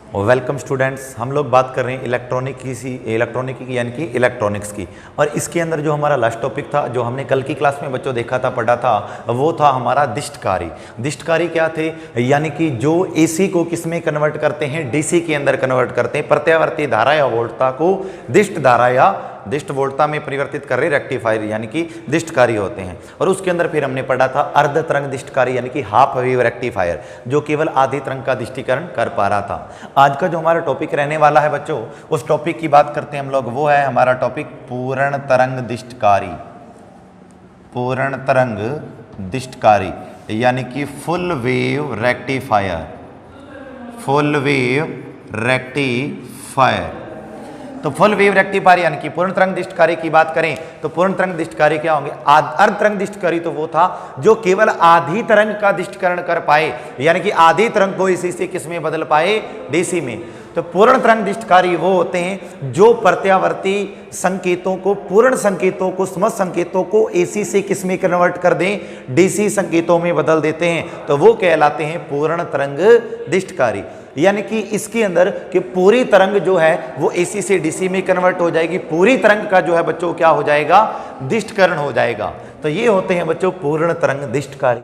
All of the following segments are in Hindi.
Welcome students. हम लोग बात कर रहे हैं इलेक्ट्रॉनिक की यानी कि इलेक्ट्रॉनिक्स की। और इसके अंदर जो हमारा लास्ट टॉपिक था, जो हमने कल की क्लास में बच्चों देखा था, पढ़ा था, वो था हमारा दिष्टकारी। दिष्टकारी क्या थे? यानी कि जो एसी को किस में कन्वर्ट करते हैं, डीसी के अंदर कन्वर्ट करते हैं। प्रत्यावर्ती धारा या वोल्टता को दिष्ट धारा या दिष्ट वोल्टता में परिवर्तित कर रहे रेक्टिफायर यानी कि दिष्टकारी होते हैं। और उसके अंदर फिर हमने पढ़ा था अर्ध तरंग दिष्टकारी यानी कि हाफ वेव रेक्टिफायर, जो केवल आधी तरंग का दिष्टीकरण कर पा रहा था। आज का जो हमारा टॉपिक रहने वाला है बच्चों, उस टॉपिक की बात करते हैं हम लोग। वो है हमारा टॉपिक पूर्ण तरंग दिष्टकारी। पूर्ण तरंग दिष्टकारी यानी कि full wave rectifier. Full wave rectifier. तो फुल वेव रेक्टिफायर यानी कि पूर्ण तरंग दिष्टकारी की बात करें तो पूर्ण तरंग दिष्टकारी क्या होंगे? अर्ध तरंग दिष्टकारी तो वो था जो केवल आधी तरंग का दिष्टकरण कर पाए, यानी कि आधी तरंग को इसी से किस में बदल पाए? डीसी में। तो पूर्ण तरंग दिष्टकारी वो होते हैं जो प्रत्यावर्ती संकेतों को, पूर्ण संकेतों को, समस्त संकेतों को एसी से किस में कन्वर्ट कर दें? डीसी संकेतों में बदल देते हैं। तो वो कहलाते हैं पूर्ण तरंग दिष्टकारी। यानी कि इसके अंदर कि पूरी तरंग जो है वो एसी से डीसी में कन्वर्ट हो जाएगी। पूरी तरंग का जो है बच्चों क्या हो जाएगा? दिष्टकरण हो जाएगा। तो ये होते हैं बच्चों पूर्ण तरंग दिष्टकारी।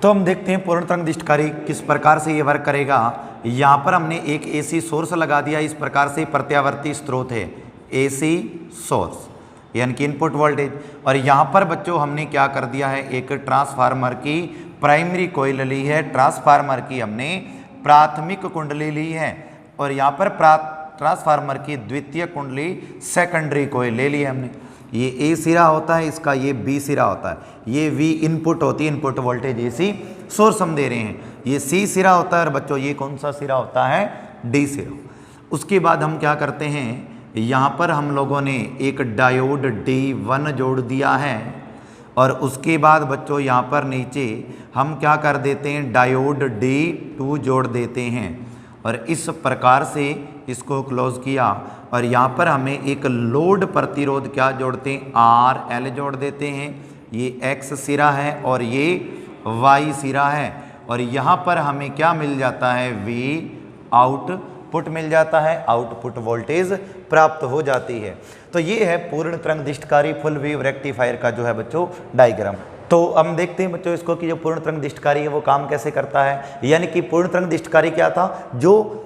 तो हम देखते हैं पूर्ण तरंग दिष्टकारी किस प्रकार से ये वर्क करेगा। यहाँ पर हमने एक एसी सोर्स लगा दिया। इस प्रकार से प्रत्यावर्ती स्रोत है एसी सोर्स यानी कि इनपुट वोल्टेज। और यहाँ पर बच्चों हमने क्या कर दिया है? एक ट्रांसफार्मर की प्राइमरी कॉइल ली है, ट्रांसफार्मर की हमने प्राथमिक कुंडली ली है, और यहाँ पर ट्रांसफार्मर की द्वितीय कुंडली सेकेंडरी कॉइल ले ली है हमने। ये ए सिरा होता है इसका, ये बी सिरा होता है, ये वी इनपुट होती है, इनपुट वोल्टेज एसी सोर्स हम दे रहे हैं। ये सी सिरा होता है और बच्चों ये कौन सा सिरा होता है? डी सिरा। उसके बाद हम क्या करते हैं, यहाँ पर हम लोगों ने एक डायोड D1 जोड़ दिया है, और उसके बाद बच्चों यहाँ पर नीचे हम क्या कर देते हैं? डायोड D2 जोड़ देते हैं, और इस प्रकार से इसको क्लोज किया। और यहाँ पर हमें एक लोड प्रतिरोध क्या जोड़ते हैं? RL जोड़ देते हैं। ये X सिरा है और ये Y सिरा है, और यहाँ पर हमें क्या मिल जाता है? V आउटपुट मिल जाता है, आउटपुट वोल्टेज प्राप्त हो जाती है। तो ये है पूर्ण तरंग दिष्टकारी फुल वेव रेक्टिफायर का जो है बच्चों डायग्राम। तो हम देखते हैं बच्चों इसको कि जो पूर्ण तरंग दिष्टकारी है वो काम कैसे करता है। यानी कि पूर्ण तरंग दिष्टकारी क्या था? जो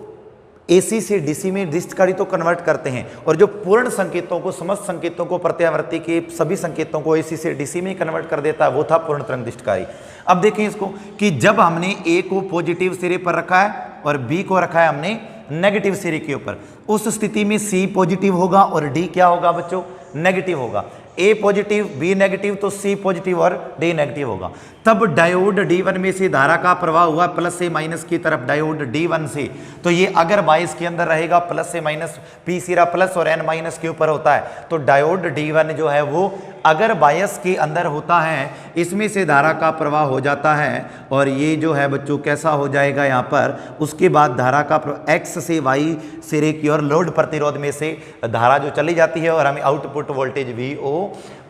एसी से डीसी में दिष्टकारी तो कन्वर्ट करते हैं, और जो पूर्ण संकेतों को, समस्त संकेतों को, प्रत्यावर्ती के सभी संकेतों को एसी से डीसी में कन्वर्ट कर देता है, वो था पूर्ण तरंग दिष्टकारी। अब देखें इसको कि जब हमने ए को पॉजिटिव सिरे पर रखा है और बी को रखा है हमने नेगेटिव सिरे के ऊपर, उस स्थिति में सी पॉजिटिव होगा और डी क्या होगा बच्चों? नेगेटिव होगा। ए पॉजिटिव, बी नेगेटिव, तो सी पॉजिटिव और डी नेगेटिव होगा। तब डायोड D1 में से धारा का प्रवाह हुआ प्लस से माइनस की तरफ डायोड D1 से, तो ये अगर बायस के अंदर रहेगा प्लस से माइनस, पी सिरा प्लस और एन माइनस के ऊपर होता है, तो डायोड D1 जो है वो अगर बायस के अंदर होता है, इसमें से धारा का प्रवाह हो जाता है, और ये जो है बच्चों कैसा हो जाएगा यहाँ पर? उसके बाद धारा का X से Y सिरे की ओर लोड प्रतिरोध में से धारा जो चली जाती है, और हमें आउटपुट वोल्टेज VO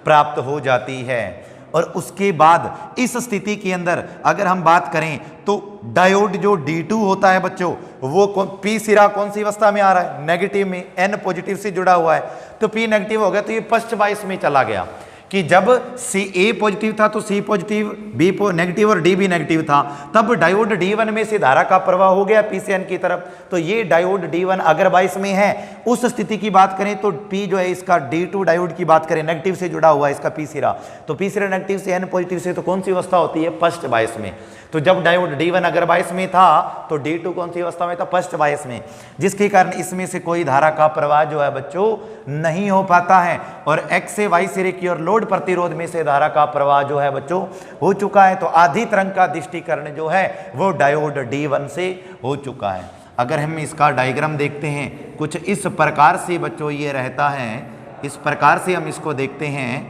प्राप्त हो जाती है। और उसके बाद इस स्थिति के अंदर अगर हम बात करें तो डायोड जो D2 होता है बच्चों, वो P सिरा कौन सी अवस्था में आ रहा है? नेगेटिव में। N पॉजिटिव से जुड़ा हुआ है, तो P नेगेटिव हो गया, तो ये पश्च बायस में चला गया। कि जब सी ए पॉजिटिव था तो सी पॉजिटिव, बी नेगेटिव और डी भी नेगेटिव था, तब डायोड D1 में से धारा का प्रवाह हो गया पी से एन की तरफ। तो ये डायोड D1 अगर बायस में है, उस स्थिति की बात करें तो पी जो है इसका D2 डायोड की बात करें, नेगेटिव से जुड़ा हुआ है इसका पी सिरा, तो पी सिरा नेगेटिव से एन पॉजिटिव से, तो कौन सी अवस्था होती है? फर्स्ट बायस में। तो जब डायोड D1 अगर बायस में था तो D2 कौन सी अवस्था में था? फर्स्ट बायस में, जिसके कारण इसमें से कोई धारा का प्रवाह जो है बच्चों नहीं हो पाता है, और X से Y सिरे की ओर लोड प्रतिरोध में से धारा का प्रवाह जो है बच्चों हो चुका है। तो आधी तरंग का दिष्टीकरण जो है वो डायोड D1 से हो चुका है। अगर हम इसका डायग्राम देखते हैं कुछ इस प्रकार से बच्चों ये रहता है, इस प्रकार से हम इसको देखते हैं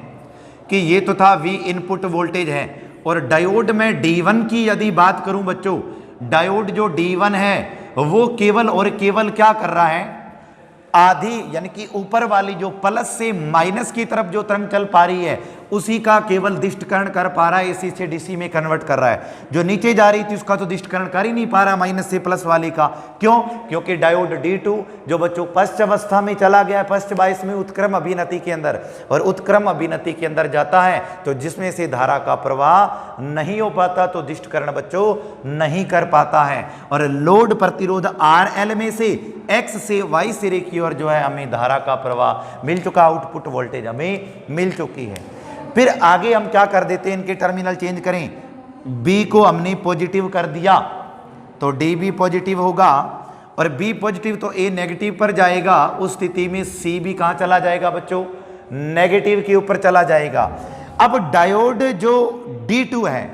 कि ये तो था V इनपुट वोल्टेज है, और डायोड में D1 की यदि बात करूं बच्चों, डायोड जो D1 है वो केवल और केवल क्या कर रहा है? आधी यानी कि ऊपर वाली जो प्लस से माइनस की तरफ जो तरंग चल पा रही है उसी का केवल दिष्टकरण कर पा रहा है, एसी से डीसी में कन्वर्ट कर रहा है। जो नीचे जा रही थी उसका तो दिष्टकरण कर ही नहीं पा रहा, माइनस से प्लस वाली का। क्यों? क्योंकि डायोड D2 जो बच्चों पश्च अवस्था में चला गया है, पश्च 22 में उत्क्रम अभिनति के अंदर, और उत्क्रम अभिनति के अंदर जाता है तो जिसमें से धारा का प्रवाह नहीं हो पाता, तो दिष्टकरण बच्चों नहीं कर पाता है। और लोड प्रतिरोध RL में से X से Y सिरे की ओर जो है हमें धारा का प्रवाह मिल चुका, आउटपुट वोल्टेज हमें मिल चुकी है। फिर आगे हम क्या कर देते हैं, इनके टर्मिनल चेंज करें। B को हमने पॉजिटिव कर दिया तो D भी पॉजिटिव होगा, और B पॉजिटिव तो A नेगेटिव पर जाएगा, उस स्थिति में C भी कहां चला जाएगा बच्चों? नेगेटिव के ऊपर चला जाएगा। अब डायोड जो D2 है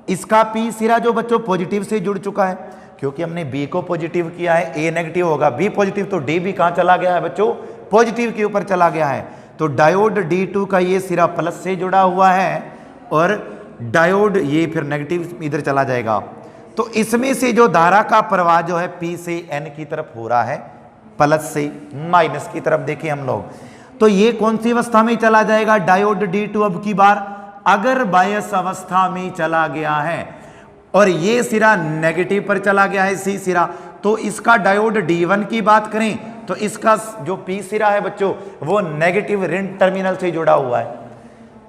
इसका P सिरा जो बच्चों पॉजिटिव से जुड़ चुका है, क्योंकि हमने B को पॉजिटिव किया है, A नेगेटिव होगा, B पॉजिटिव, तो D भी कहां चला गया है बच्चों? पॉजिटिव के ऊपर चला गया है। तो डायोड D2 का ये सिरा प्लस से जुड़ा हुआ है, और डायोड ये फिर नेगेटिव इधर चला जाएगा। तो इसमें से जो धारा का प्रवाह जो है P से N की तरफ हो रहा है, प्लस से माइनस की तरफ देखें हम लोग, तो ये कौन सी अवस्था में चला जाएगा? डायोड D2 अब की बार अगर बायस अवस्था में चला गया है, और ये सिरा नेगेटिव पर चला गया है, C सिरा, तो इसका डायोड D1 की बात करें तो इसका जो P सिरा है बच्चों वो नेगेटिव ऋण टर्मिनल से जुड़ा हुआ है।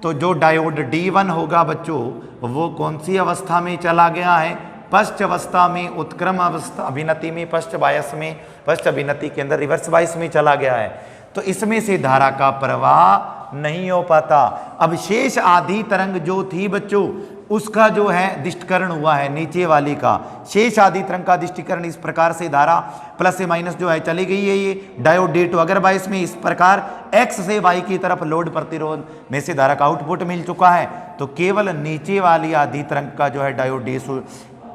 तो जो डायोड D1 होगा बच्चों वो कौन सी अवस्था में चला गया है? पश्च अवस्था में, उत्क्रम अवस्था अभिनति में, पश्च बायस में, पश्च अभिनति के अंदर रिवर्स बायस में चला गया है। तो इसमें से धारा का प्रवाह नहीं हो पाता। अब शेष आधी तरंग जो थी बच्चों उसका जो है दिष्टकरण हुआ है, नीचे वाली का शेष आधी तरंग का दिष्टीकरण इस प्रकार से धारा प्लस से माइनस जो है चली गई है। ये डायोड D2 अगर बायस में इस प्रकार X से Y की तरफ लोड प्रतिरोध में से धारा का आउटपुट मिल चुका है, तो केवल नीचे वाली आधी तरंग का जो है डायोड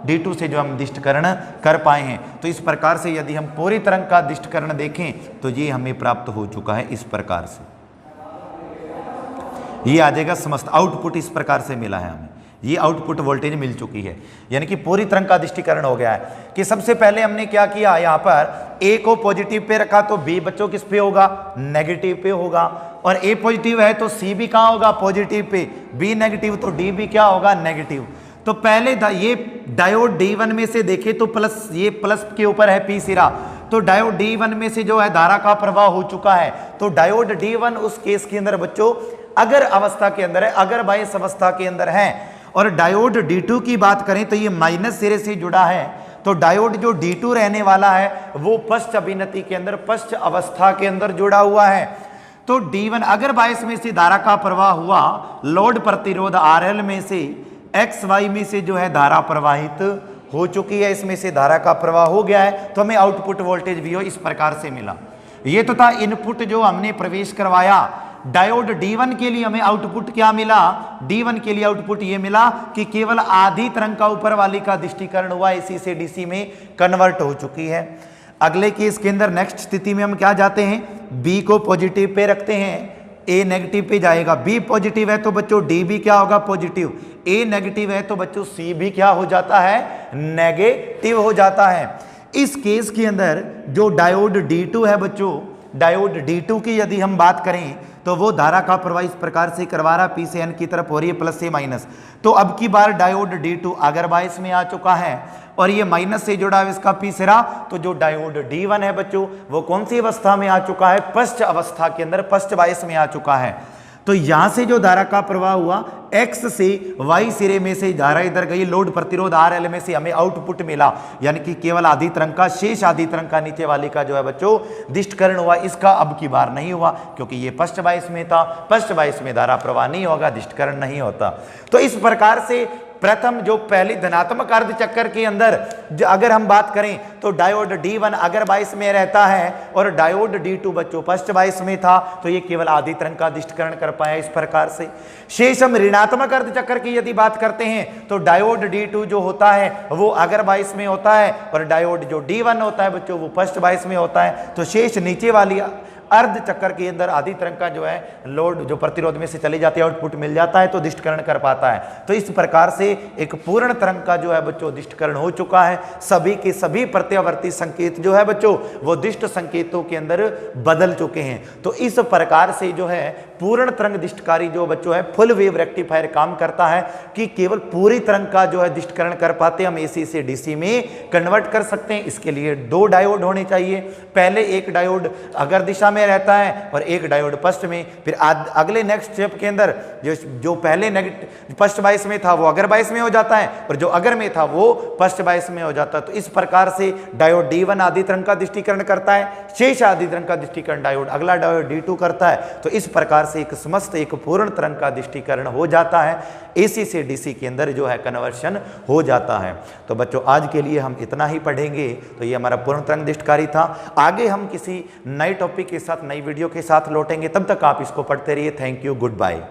D2 से जो हम दिष्टकरण कर पाए हैं। तो इस प्रकार से यदि हम पूरी तरंग का दिष्टकरण देखें तो ये हमें प्राप्त हो चुका है। इस प्रकार से ये आ जाएगा समस्त आउटपुट, इस प्रकार से मिला है हमें, ये आउटपुट वोल्टेज मिल चुकी है, यानी कि पूरी तरंग का दिष्टीकरण हो गया है। कि सबसे पहले हमने क्या किया, यहाँ पर A को पॉजिटिव पे रखा तो B बच्चों किस पे होगा? नेगेटिव पे होगा। और A पॉजिटिव है तो C भी कहाँ होगा? Positive pay. B नेगेटिव तो D भी क्या होगा? नेगेटिव। तो पहले ये डायोड D1 में से देखे तो प्लस, ये प्लस के ऊपर है P सिरा, तो डायोड D1 में से जो है धारा का प्रवाह हो चुका है। तो डायोड D1 उस केस के अंदर बच्चों अगर अवस्था के अंदर है, अगर बायस अवस्था के अंदर है। और डायोड D2 की बात करें तो ये माइनस सिरे से जुड़ा है, तो डायोड जो D2 रहने वाला है वो पश्च अभिनति के अंदर, पश्च अवस्था के अंदर जुड़ा हुआ है। तो D1 अगर बायस में से धारा का प्रवाह हुआ, लोड प्रतिरोध RL में से XY में से जो है धारा प्रवाहित हो चुकी है, इसमें से धारा का प्रवाह हो गया है, तो हमें आउटपुट वोल्टेज भी हो इस प्रकार से मिला। ये तो था इनपुट जो हमने प्रवेश करवाया। डायोड D1 के लिए हमें आउटपुट क्या मिला? D1 के लिए आउटपुट ये मिला कि केवल आधी तरंग का ऊपर वाली का दिष्टीकरण हुआ, AC से DC में कन्वर्ट हो चुकी है। अगले केस के अंदर नेक्स्ट स्थिति में हम क्या जाते हैं? B को पॉजिटिव पे रखते हैं, A नेगेटिव पे जाएगा। B पॉजिटिव है तो बच्चों D भी क्या होगा? पॉजिटिव। A नेगेटिव है तो बच्चों C भी क्या हो जाता है? नेगेटिव हो जाता है। इस केस के अंदर जो डायोड D2 है बच्चों, डायोड D2 की यदि हम बात करें तो वो धारा का प्रवाह इस प्रकार से करवा रहा, P से N की तरफ हो रही है, प्लस से माइनस। तो अब की बार डायोड D2 अगर बायस में आ चुका है और ये माइनस से जुड़ा है इसका P सिरा, तो जो डायोड D1 है बच्चों वो कौन सी अवस्था में आ चुका है? पश्च अवस्था के अंदर, पश्च बायस में आ चुका है। तो यहां से जो धारा का प्रवाह हुआ X से Y सिरे में से धारा इधर गई, लोड प्रतिरोध RL में से हमें आउटपुट मिला, यानी कि केवल आधी तरंग का, शेष आधी तरंग का नीचे वाली का जो है बच्चों दिष्टकरण हुआ। इसका अब की बार नहीं हुआ क्योंकि ये पश्च बायस में था, पश्च बायस में धारा प्रवाह नहीं होगा, दिष्टकरण नहीं होता। तो इस प्रकार से प्रथम जो पहली धनात्मक अर्ध चक्कर के अंदर अगर हम बात करें तो डायोड D1 अगर बायस में रहता है और डायोड D2 बच्चों पश्च बायस में था, तो ये केवल आधी तरंग का दिष्टकरण कर पाया इस प्रकार से। शेष हम ऋणात्मक अर्ध चक्कर की यदि बात करते हैं तो डायोड D2 जो होता है वो अगर बायस में होता है और डायोड जो D1 होता है बच्चों वो पश्च बायस में होता है। तो शेष नीचे वाली अर्ध चक्कर के अंदर आधी तरंग का जो है लोड जो प्रतिरोध में से चली जाती है, आउटपुट मिल जाता है, तो दिष्टकरण कर पाता है। तो इस प्रकार से एक पूर्ण तरंग का जो है बच्चों दिष्टकरण हो चुका है। सभी के सभी प्रत्यावर्ती संकेत जो है बच्चों वो दिष्ट संकेतों के अंदर बदल चुके हैं। तो इस प्रकार से जो है पूर्ण तरंग दिष्टकारी जो बच्चों है फुल वेव रेक्टिफायर काम करता है कि केवल पूरी तरंग का जो है दिष्टकरण कर पाते, हम एसी से डीसी में कन्वर्ट कर सकते हैं। इसके लिए 2 डायोड होने चाहिए। पहले एक डायोड अगर दिशा में रहता है और एक डायोड पश्च में, फिर अगले नेक्स्ट स्टेप के अंदर जो पहले नेगेटिव पश्च बायस में था वो अगर बायस में हो जाता है और जो अगर में था वो पश्च बायस में हो जाता है। तो इस प्रकार से डायोड D1 आदि तरंग का दिष्टीकरण करता है, शेष आदि तरंग का दिष्टीकरण डायोड अगला डायोड D2 करता है। तो इस प्रकार से एक समस्त एक पूर्ण तरंग का दिष्टीकरण हो जाता है, एसी से डीसी के अंदर जो है कन्वर्शन हो जाता है। तो बच्चों आज के लिए हम इतना ही पढ़ेंगे। तो ये हमारा पूर्ण तरंग दिष्टकारी था। आगे हम किसी नए टॉपिक के साथ नई वीडियो के साथ लौटेंगे, तब तक आप इसको पढ़ते रहिए। Thank you, good bye.